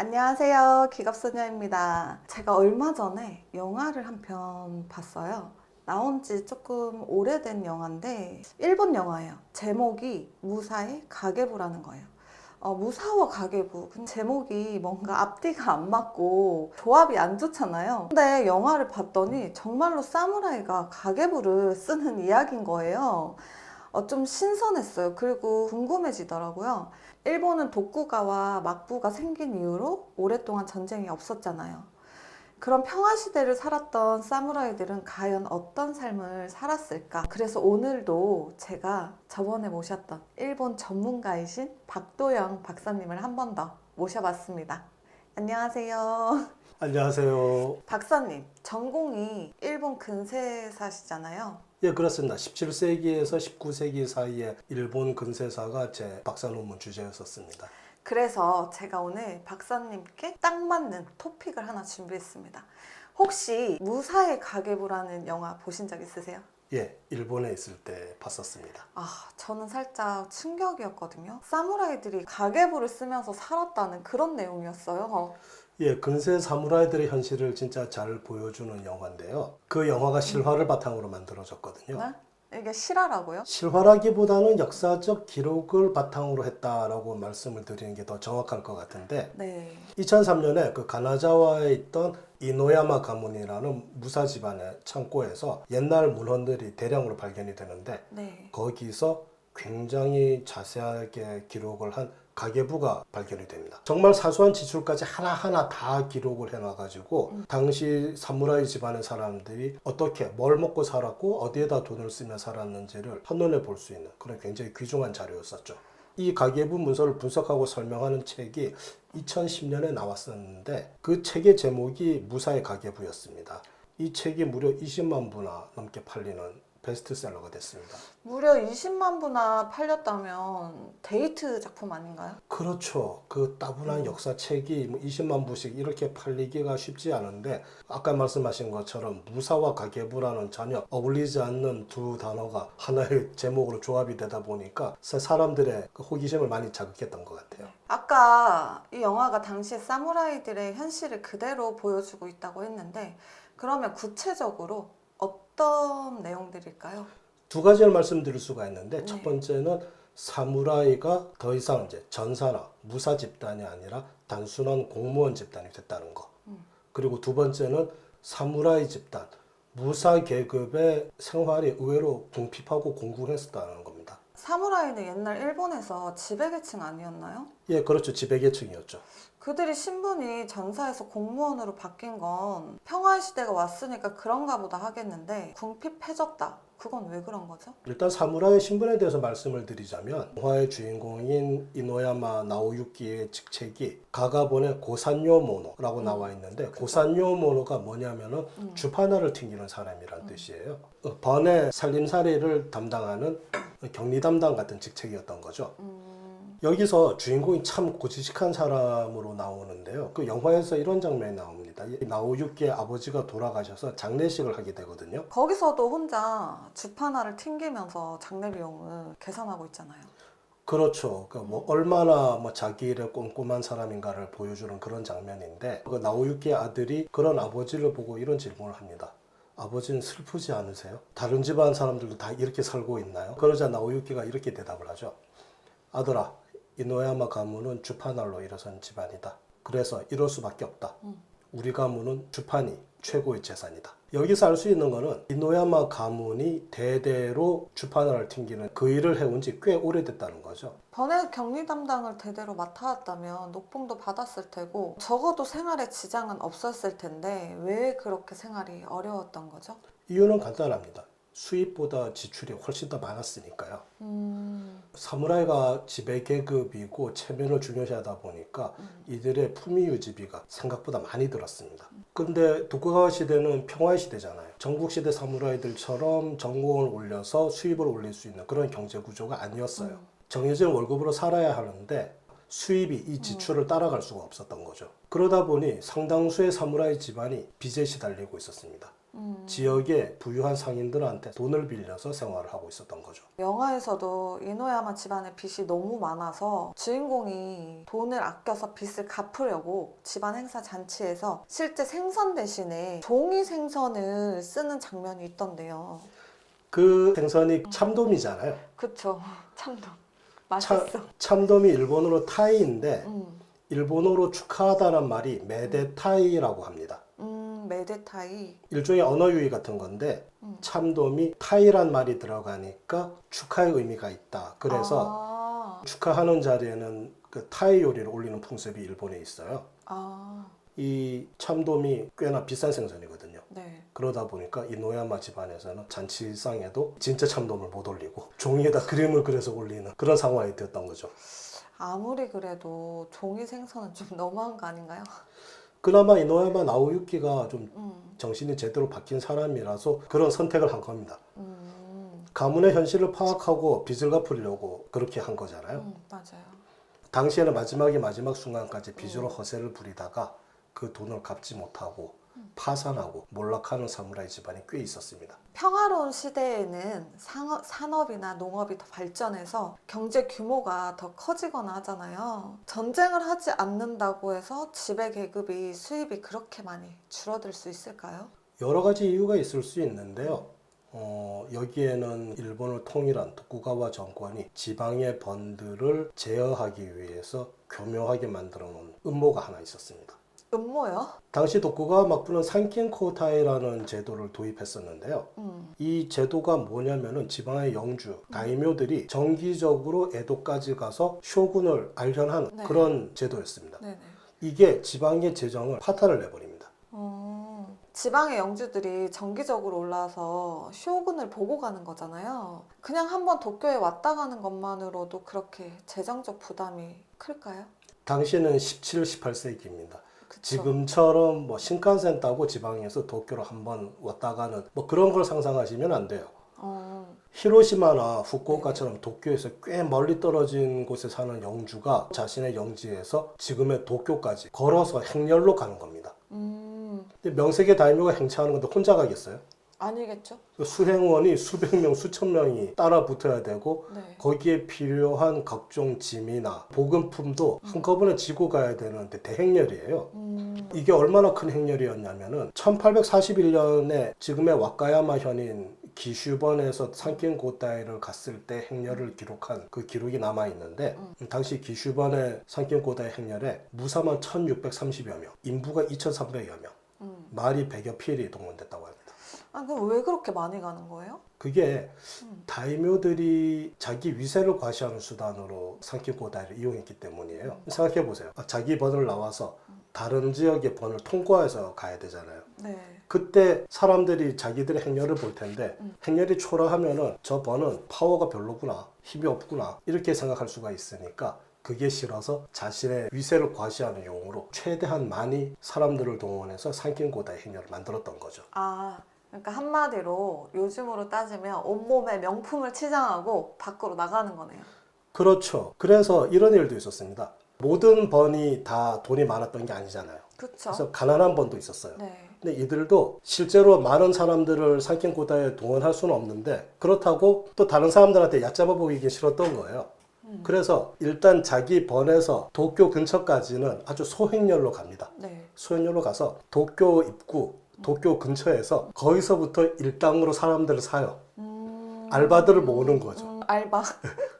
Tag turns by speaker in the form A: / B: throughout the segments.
A: 안녕하세요. 기갑소녀입니다. 제가 얼마 전에 영화를 한 편 봤어요. 나온 지 조금 오래된 영화인데 일본 영화예요. 제목이 무사의 가계부라는 거예요. 무사와 가계부. 근데 제목이 뭔가 앞뒤가 안 맞고 조합이 안 좋잖아요. 근데 영화를 봤더니 정말로 사무라이가 가계부를 쓰는 이야기인 거예요. 좀 신선했어요. 그리고 궁금해지더라고요. 일본은 독구가와 막부가 생긴 이후로 오랫동안 전쟁이 없었잖아요. 그런 평화시대를 살았던 사무라이들은 과연 어떤 삶을 살았을까? 그래서 오늘도 제가 저번에 모셨던 일본 전문가이신 박도영 박사님을 한 번 더 모셔봤습니다. 안녕하세요.
B: 안녕하세요.
A: 박사님, 전공이 일본 근세사시잖아요.
B: 예, 그렇습니다. 17세기에서 19세기 사이에 일본 근세사가 제 박사 논문 주제였었습니다.
A: 그래서 제가 오늘 박사님께 딱 맞는 토픽을 하나 준비했습니다. 혹시 무사의 가계부라는 영화 보신 적 있으세요?
B: 예, 일본에 있을 때 봤었습니다.
A: 저는 살짝 충격이었거든요. 사무라이들이 가계부를 쓰면서 살았다는 그런 내용이었어요.
B: 예, 근세 사무라이들의 현실을 진짜 잘 보여주는 영화인데요. 그 영화가 실화를 바탕으로 만들어졌거든요.
A: 네? 이게 실화라고요?
B: 실화라기보다는 역사적 기록을 바탕으로 했다라고 말씀을 드리는 게 더 정확할 것 같은데,
A: 네.
B: 2003년에 그 가나자와에 있던 이노야마 가문이라는 무사 집안의 창고에서 옛날 물건들이 대량으로 발견이 되는데,
A: 네.
B: 거기서 굉장히 자세하게 기록을 한 가계부가 발견이 됩니다. 정말 사소한 지출까지 하나하나 다 기록을 해놔가지고 당시 사무라이 집안의 사람들이 어떻게 뭘 먹고 살았고 어디에다 돈을 쓰며 살았는지를 한눈에 볼 수 있는 그런 굉장히 귀중한 자료였었죠. 이 가계부 문서를 분석하고 설명하는 책이 2010년에 나왔었는데 그 책의 제목이 무사의 가계부였습니다. 이 책이 무려 20만 부나 넘게 팔리는 베스트셀러가 됐습니다.
A: 무려 20만 부나 팔렸다면 데이트 작품 아닌가요?
B: 그렇죠. 그 따분한 역사책이 20만 부씩 이렇게 팔리기가 쉽지 않은데 아까 말씀하신 것처럼 무사와 가계부라는 전혀 어울리지 않는 두 단어가 하나의 제목으로 조합이 되다 보니까 사람들의 그 호기심을 많이 자극했던 것 같아요.
A: 아까 이 영화가 당시의 사무라이들의 현실을 그대로 보여주고 있다고 했는데 그러면 구체적으로 어떤 내용들일까요?
B: 두 가지를 말씀드릴 수가 있는데
A: 네.
B: 첫 번째는 사무라이가 더 이상 이제 전사나 무사 집단이 아니라 단순한 공무원 집단이 됐다는 거. 그리고 두 번째는 사무라이 집단, 무사 계급의 생활이 의외로 궁핍하고 공공했었다는 겁니다.
A: 사무라이는 옛날 일본에서 지배계층 아니었나요?
B: 예, 그렇죠. 지배계층이었죠.
A: 그들이 신분이 전사에서 공무원으로 바뀐 건 평화의 시대가 왔으니까 그런가 보다 하겠는데 궁핍해졌다. 그건 왜 그런 거죠?
B: 일단 사무라이 신분에 대해서 말씀을 드리자면 영화의 주인공인 이노야마 나오유키의 직책이 가가본의 고산요모노라고 나와 있는데 고산요모노가 뭐냐면은 주파나를 튕기는 사람이란 뜻이에요. 번의 살림살이를 담당하는 격리 담당 같은 직책이었던 거죠. 여기서 주인공이 참 고지식한 사람으로 나오는데요. 그 영화에서 이런 장면이 나옵니다. 나오유키의 아버지가 돌아가셔서 장례식을 하게 되거든요.
A: 거기서도 혼자 주파나를 튕기면서 장례 비용을 계산하고 있잖아요.
B: 그렇죠. 뭐 얼마나 자기 일에 꼼꼼한 사람인가를 보여주는 그런 장면인데 그 나오유키의 아들이 그런 아버지를 보고 이런 질문을 합니다. 아버지는 슬프지 않으세요? 다른 집안 사람들도 다 이렇게 살고 있나요? 그러자 나오유키가 이렇게 대답을 하죠. 아들아, 이노야마 가문은 주파날로 일어선 집안이다. 그래서 이럴 수밖에 없다. 우리 가문은 주판이 최고의 재산이다. 여기서 알 수 있는 거는 이노야마 가문이 대대로 주판을 튕기는 그 일을 해온 지 꽤 오래됐다는 거죠.
A: 번외 격리 담당을 대대로 맡아왔다면 녹봉도 받았을 테고 적어도 생활에 지장은 없었을 텐데 왜 그렇게 생활이 어려웠던 거죠?
B: 이유는 간단합니다. 수입보다 지출이 훨씬 더 많았으니까요. 사무라이가 지배계급이고 체면을 중요시하다 보니까 이들의 품위유지비가 생각보다 많이 들었습니다. 근데 도쿠가와 시대는 평화의 시대잖아요. 전국시대 사무라이들처럼 전공을 올려서 수입을 올릴 수 있는 그런 경제구조가 아니었어요. 정해진 월급으로 살아야 하는데 수입이 이 지출을 따라갈 수가 없었던 거죠. 그러다 보니 상당수의 사무라이 집안이 빚에 시달리고 있었습니다. 지역의 부유한 상인들한테 돈을 빌려서 생활을 하고 있었던 거죠.
A: 영화에서도 이노야마 집안에 빚이 너무 많아서 주인공이 돈을 아껴서 빚을 갚으려고 집안 행사 잔치에서 실제 생선 대신에 종이 생선을 쓰는 장면이 있던데요.
B: 그 생선이 참돔이잖아요.
A: 그쵸. 참돔. 맛있어.
B: 참돔이 일본어로 타이인데
A: 음.
B: 일본어로 축하하다는 말이 메데타이라고 합니다.
A: 메데타이.
B: 일종의 언어 유희 같은 건데 참돔이 타이란 말이 들어가니까 축하의 의미가 있다. 그래서 축하하는 자리에는 그 타이 요리를 올리는 풍습이 일본에 있어요. 이 참돔이 꽤나 비싼 생선이거든요.
A: 네.
B: 그러다 보니까 이 노야마 집안에서는 잔치상에도 진짜 참돔을 못 올리고 종이에다 그림을 그려서 올리는 그런 상황이 되었던 거죠.
A: 아무리 그래도 종이 생선은 좀 너무한 거 아닌가요?
B: 그나마 이 노야마 나오유키가 좀 정신이 제대로 박힌 사람이라서 그런 선택을 한 겁니다. 가문의 현실을 파악하고 빚을 갚으려고 그렇게 한 거잖아요.
A: 맞아요.
B: 당시에는 마지막 순간까지 빚으로 허세를 부리다가 그 돈을 갚지 못하고 파산하고 몰락하는 사무라이 집안이 꽤 있었습니다.
A: 평화로운 시대에는 산업이나 농업이 더 발전해서 경제 규모가 더 커지거나 하잖아요. 전쟁을 하지 않는다고 해서 지배 계급이 수입이 그렇게 많이 줄어들 수 있을까요?
B: 여러 가지 이유가 있을 수 있는데요. 여기에는 일본을 통일한 도쿠가와 정권이 지방의 번들을 제어하기 위해서 교묘하게 만들어 놓은 음모가 하나 있었습니다.
A: 음모요?
B: 당시 도쿠가와 막부는 산킨코타이라는 제도를 도입했었는데요. 이 제도가 뭐냐면은 지방의 영주, 다이묘들이 정기적으로 에도까지 가서 쇼군을 알현한
A: 네.
B: 그런 제도였습니다.
A: 네네.
B: 이게 지방의 재정을 파탄을 내버립니다.
A: 지방의 영주들이 정기적으로 올라와서 쇼군을 보고 가는 거잖아요. 그냥 한번 도쿄에 왔다 가는 것만으로도 그렇게 재정적 부담이 클까요?
B: 당시는 17, 18세기입니다.
A: 그쵸?
B: 지금처럼 뭐 신칸센 타고 지방에서 도쿄로 한번 왔다 가는 뭐 그런 걸 상상하시면 안 돼요. 히로시마나 후쿠오카처럼 도쿄에서 꽤 멀리 떨어진 곳에 사는 영주가 자신의 영지에서 지금의 도쿄까지 걸어서 행렬로 가는 겁니다. 근데 명색의 다이묘가 행차하는 건데 혼자 가겠어요?
A: 아니겠죠?
B: 수행원이 수백 명, 수천 명이 따라 붙어야 되고
A: 네.
B: 거기에 필요한 각종 짐이나 보급품도 한꺼번에 지고 가야 되는데 대행렬이에요. 이게 얼마나 큰 행렬이었냐면은 1841년에 지금의 와카야마 현인 기슈번에서 산킨고다이를 갔을 때 행렬을 기록한 그 기록이 남아 있는데 당시 기슈번의 산킨고다이 행렬에 무사만 1630여 명, 인부가 2300여 명, 말이 100여 필이 동원됐다고 합니다.
A: 그럼 왜 그렇게 많이 가는 거예요?
B: 그게 다이묘들이 자기 위세를 과시하는 수단으로 산킨고다이를 이용했기 때문이에요. 생각해 보세요. 자기 번을 나와서 다른 지역의 번을 통과해서 가야 되잖아요.
A: 네.
B: 그때 사람들이 자기들의 행렬을 볼 텐데 행렬이 초라하면은 저 번은 파워가 별로구나, 힘이 없구나 이렇게 생각할 수가 있으니까 그게 싫어서 자신의 위세를 과시하는 용으로 최대한 많이 사람들을 동원해서 산킨고다이 행렬을 만들었던 거죠.
A: 그러니까 한마디로 요즘으로 따지면 온몸에 명품을 치장하고 밖으로 나가는 거네요.
B: 그렇죠. 그래서 이런 일도 있었습니다. 모든 번이 다 돈이 많았던 게 아니잖아요.
A: 그렇죠.
B: 그래서 가난한 번도 있었어요.
A: 네.
B: 근데 이들도 실제로 많은 사람들을 산킨고다이에 동원할 수는 없는데 그렇다고 또 다른 사람들한테 얕잡아 보이기 싫었던 거예요. 그래서 일단 자기 번에서 도쿄 근처까지는 아주 소행렬로 갑니다.
A: 네.
B: 소행렬로 가서 도쿄 입구, 도쿄 근처에서 거기서부터 일당으로 사람들을 사요. 알바들을 모으는 거죠.
A: 알바.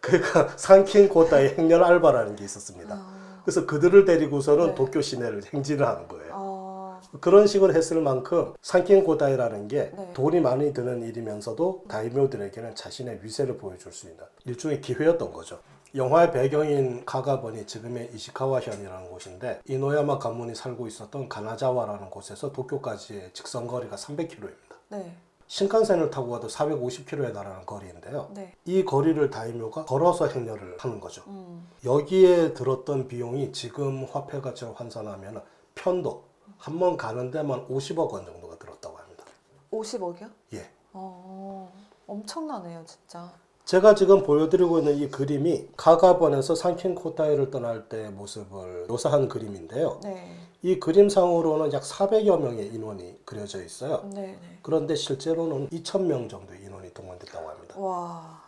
B: 그러니까 산킨고다이 행렬 알바라는 게 있었습니다. 그래서 그들을 데리고서는
A: 네.
B: 도쿄 시내를 행진을 하는 거예요.
A: 그런
B: 식으로 했을 만큼 산킨고다이라는 게
A: 네.
B: 돈이 많이 드는 일이면서도 다이묘들에게는 자신의 위세를 보여줄 수 있는 일종의 기회였던 거죠. 영화의 배경인 카가번이 지금의 이시카와현이라는 곳인데 이노야마 가문이 살고 있었던 가나자와라는 곳에서 도쿄까지의 직선거리가 300km입니다.
A: 네.
B: 신칸센을 타고 가도 450km에 달하는 거리인데요.
A: 네.
B: 이 거리를 다이묘가 걸어서 행렬을 하는 거죠. 여기에 들었던 비용이 지금 화폐 가치로 환산하면 편도 한 번 가는 데만 50억 원 정도가 들었다고 합니다.
A: 50억이요?
B: 예.
A: 엄청나네요, 진짜.
B: 제가 지금 보여드리고 있는 이 그림이 카가번에서 산킨코타이를 떠날 때의 모습을 묘사한 그림인데요.
A: 네.
B: 이 그림상으로는 약 400여 명의 인원이 그려져 있어요.
A: 네네.
B: 그런데 실제로는 2,000명 정도의 인원이 동원됐다고 합니다.
A: 와,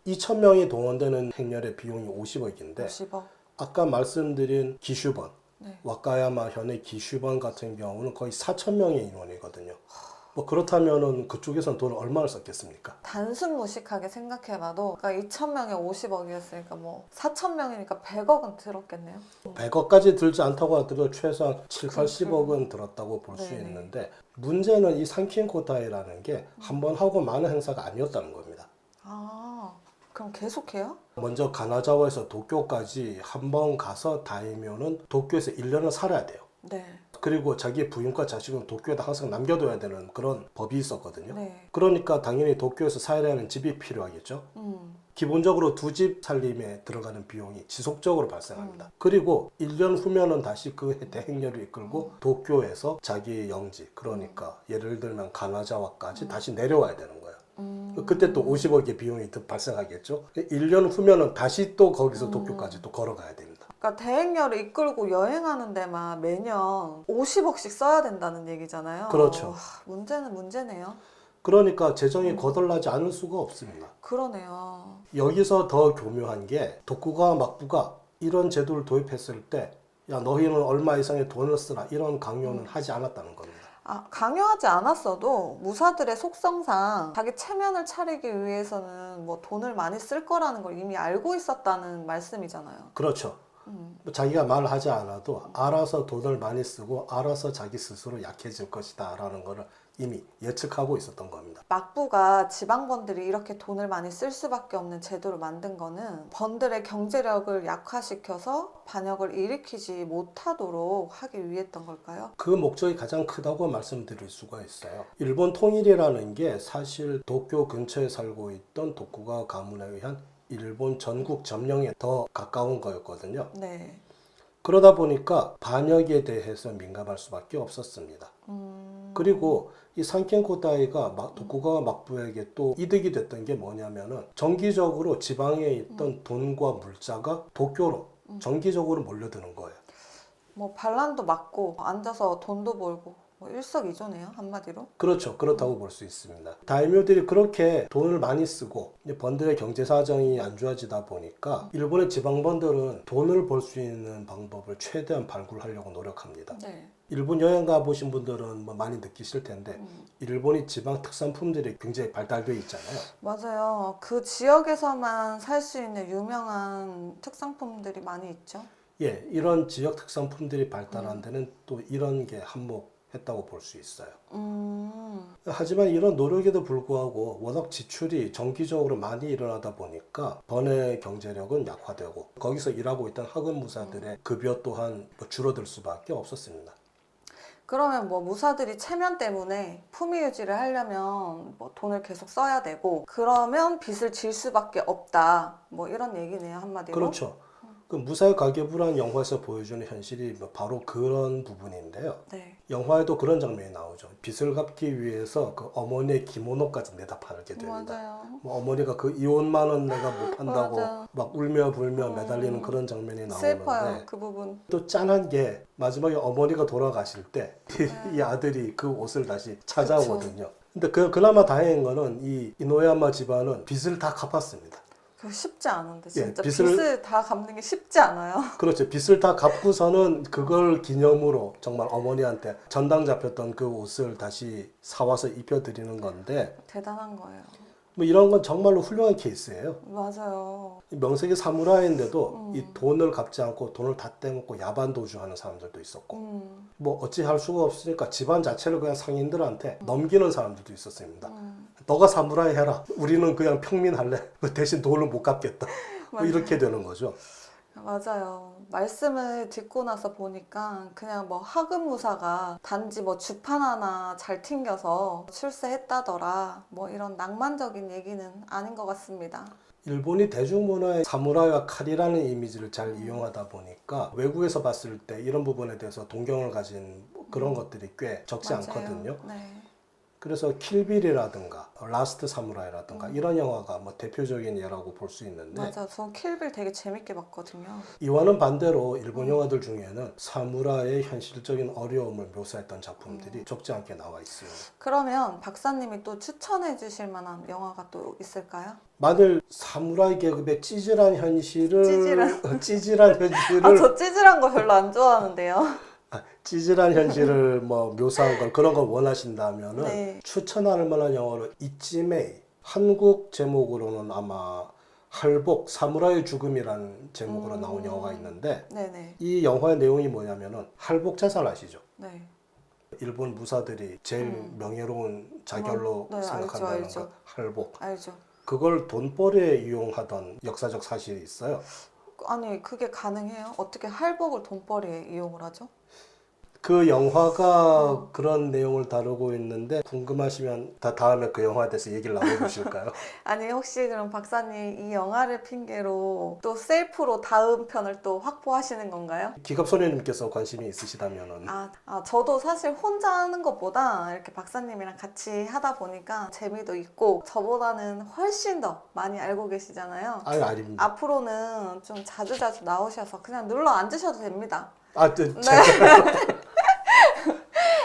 B: 2,000명이 동원되는 행렬의 비용이 50억인데
A: 50억.
B: 아까 말씀드린 기슈번,
A: 네.
B: 와카야마 현의 기슈번 같은 경우는 거의 4,000명의 인원이거든요. 뭐 그렇다면은 그쪽에서는 돈을 얼마를 썼겠습니까?
A: 단순 무식하게 생각해봐도 그러니까 2,000명에 50억이었으니까 뭐 4,000명이니까 100억은 들었겠네요.
B: 100억까지 들지 않다고 하더라도 최소한 7, 80억은 들었다고 볼 수
A: 네네.
B: 있는데 문제는 이 산킨코타이라는 게 한 번 하고 마는 행사가 아니었다는 겁니다.
A: 아, 그럼 계속해요?
B: 먼저 가나자와에서 도쿄까지 한 번 가서 다이면은 도쿄에서 1년을 살아야 돼요.
A: 네.
B: 그리고 자기 부인과 자식은 도쿄에다 항상 남겨둬야 되는 그런 법이 있었거든요.
A: 네.
B: 그러니까 당연히 도쿄에서 살아야 하는 집이 필요하겠죠. 기본적으로 두 집 살림에 들어가는 비용이 지속적으로 발생합니다. 그리고 1년 후면은 다시 그 대행렬을 이끌고 도쿄에서 자기 영지, 그러니까 예를 들면 가나자와까지 다시 내려와야 되는 거예요. 그때 또 50억의 비용이 더 발생하겠죠. 1년 후면은 다시 또 거기서 도쿄까지 또 걸어가야 됩니다.
A: 그러니까 대행렬을 이끌고 여행하는 데만 매년 50억씩 써야 된다는 얘기잖아요.
B: 그렇죠.
A: 와, 문제는 문제네요.
B: 그러니까 재정이 거덜나지 않을 수가 없습니다.
A: 그러네요.
B: 여기서 더 교묘한 게 도쿠가와 막부가 이런 제도를 도입했을 때 야, 너희는 얼마 이상의 돈을 쓰라 이런 강요는 하지 않았다는 겁니다.
A: 아, 강요하지 않았어도 무사들의 속성상 자기 체면을 차리기 위해서는 뭐 돈을 많이 쓸 거라는 걸 이미 알고 있었다는 말씀이잖아요.
B: 그렇죠. 뭐 자기가 말하지 않아도 알아서 돈을 많이 쓰고 알아서 자기 스스로 약해질 것이다 라는 것을 이미 예측하고 있었던 겁니다.
A: 막부가 지방번들이 이렇게 돈을 많이 쓸 수밖에 없는 제도를 만든 거는 번들의 경제력을 약화시켜서 반역을 일으키지 못하도록 하기 위했던 걸까요?
B: 그 목적이 가장 크다고 말씀드릴 수가 있어요. 일본 통일이라는 게 사실 도쿄 근처에 살고 있던 도쿠가와 가문에 의한 일본 전국 점령에 더 가까운 거였거든요.
A: 네.
B: 그러다 보니까 반역에 대해서 민감할 수밖에 없었습니다. 그리고 이 산켄코다이가 도쿠가와 막부에게 또 이득이 됐던 게 뭐냐면은 정기적으로 지방에 있던 돈과 물자가 도쿄로 정기적으로 몰려드는 거예요.
A: 뭐 반란도 막고 앉아서 돈도 벌고 뭐 일석이조네요, 한마디로.
B: 그렇죠. 그렇다고 볼 수 있습니다. 다이묘들이 그렇게 돈을 많이 쓰고 이제 번들의 경제 사정이 안 좋아지다 보니까 일본의 지방번들은 돈을 벌 수 있는 방법을 최대한 발굴하려고 노력합니다.
A: 네.
B: 일본 여행 가보신 분들은 뭐 많이 느끼실 텐데 일본이 지방 특산품들이 굉장히 발달되어 있잖아요.
A: 맞아요. 그 지역에서만 살 수 있는 유명한 특산품들이 많이 있죠.
B: 예, 이런 지역 특산품들이 발달한 데는 또 이런 게 한몫했다고 볼 수 있어요. 하지만 이런 노력에도 불구하고 워낙 지출이 정기적으로 많이 일어나다 보니까 번의 경제력은 약화되고 거기서 일하고 있던 학원무사들의 급여 또한 뭐 줄어들 수밖에 없었습니다.
A: 그러면 뭐 무사들이 체면 때문에 품위 유지를 하려면 뭐 돈을 계속 써야 되고 그러면 빚을 질 수밖에 없다. 뭐 이런 얘기네요, 한마디로.
B: 그렇죠. 그 무사의 가계부라는 영화에서 보여주는 현실이 바로 그런 부분인데요.
A: 네.
B: 영화에도 그런 장면이 나오죠. 빚을 갚기 위해서 그 어머니의 기모노까지 내다 팔게 됩니다.
A: 맞아요.
B: 뭐 어머니가 그 이 옷만은 내가 못 판다고
A: 맞아요.
B: 막 울며 불며 매달리는 그런 장면이
A: 슬퍼요,
B: 나오는데
A: 그 부분.
B: 또 짠한 게 마지막에 어머니가 돌아가실 때 이 아들이 그 옷을 다시 찾아오거든요. 근데 그나마 다행인 거는 이 이노야마 집안은 빚을 다 갚았습니다.
A: 그거 쉽지 않은데
B: 예,
A: 진짜 빚을 다 갚는 게 쉽지 않아요.
B: 그렇죠. 빚을 다 갚고서는 그걸 기념으로 정말 어머니한테 전당 잡혔던 그 옷을 다시 사와서 입혀드리는 건데
A: 대단한 거예요.
B: 뭐 이런 건 정말로 훌륭한 케이스예요.
A: 맞아요.
B: 명색이 사무라이인데도 이 돈을 갚지 않고 돈을 다 떼먹고 야반도주하는 사람들도 있었고 뭐 어찌 할 수가 없으니까 집안 자체를 그냥 상인들한테 넘기는 사람들도 있었습니다. 너가 사무라이 해라. 우리는 그냥 평민 할래. 대신 돈을 못 갚겠다. 뭐 이렇게 되는 거죠.
A: 맞아요. 말씀을 듣고 나서 보니까 그냥 뭐 하급무사가 단지 뭐 주판 하나 잘 튕겨서 출세했다더라. 뭐 이런 낭만적인 얘기는 아닌 것 같습니다.
B: 일본이 대중문화의 사무라이와 칼이라는 이미지를 잘 이용하다 보니까 외국에서 봤을 때 이런 부분에 대해서 동경을 가진 그런 것들이 꽤 적지
A: 맞아요.
B: 않거든요.
A: 네.
B: 그래서 킬빌이라든가 라스트 사무라이라든가 이런 영화가 뭐 대표적인 예라고 볼 수 있는데
A: 맞아, 저 킬빌 되게 재밌게 봤거든요.
B: 이와는 반대로 일본 영화들 중에는 사무라이의 현실적인 어려움을 묘사했던 작품들이 적지 않게 나와 있어요.
A: 그러면 박사님이 또 추천해 주실 만한 영화가 또 있을까요?
B: 만일 사무라이 계급의 찌질한 현실을 찌질한
A: 아,
B: 현실을
A: 저 찌질한 거 별로 안 좋아하는데요.
B: 찌질한 현실을 뭐 묘사한 걸 그런 걸 원하신다면은
A: 네.
B: 추천할 만한 영화로 이찌메이, 한국 제목으로는 아마 할복 사무라이 죽음이라는 제목으로 나온 영화가 있는데
A: 네네.
B: 이 영화의 내용이 뭐냐면은 할복 재산 아시죠?
A: 네.
B: 일본 무사들이 제일 명예로운 자결로
A: 네,
B: 생각한다는
A: 알죠.
B: 거 할복.
A: 알죠.
B: 그걸 돈벌이에 이용하던 역사적 사실이 있어요.
A: 아니, 그게 가능해요? 어떻게 할복을 돈벌이에 이용을 하죠?
B: 그 영화가 그런 내용을 다루고 있는데 궁금하시면 다음에 그 영화에 대해서 얘기를 나눠주실까요?
A: 아니, 혹시 그럼 박사님 이 영화를 핑계로 또 셀프로 다음 편을 또 확보하시는 건가요?
B: 기갑소녀님께서 관심이 있으시다면은
A: 저도 사실 혼자 하는 것보다 이렇게 박사님이랑 같이 하다 보니까 재미도 있고 저보다는 훨씬 더 많이 알고 계시잖아요.
B: 아닙니다.
A: 앞으로는 좀 자주자주 나오셔서 그냥 눌러 앉으셔도 됩니다.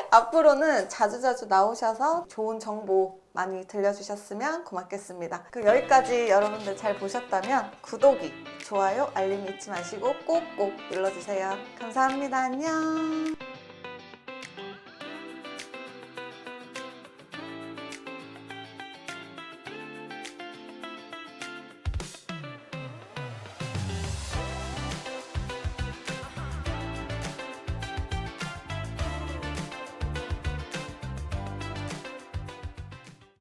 A: 앞으로는 자주자주 나오셔서 좋은 정보 많이 들려주셨으면 고맙겠습니다. 그럼 여기까지 여러분들 잘 보셨다면 구독이, 좋아요, 알림 잊지 마시고 꼭꼭 눌러주세요. 감사합니다. 안녕.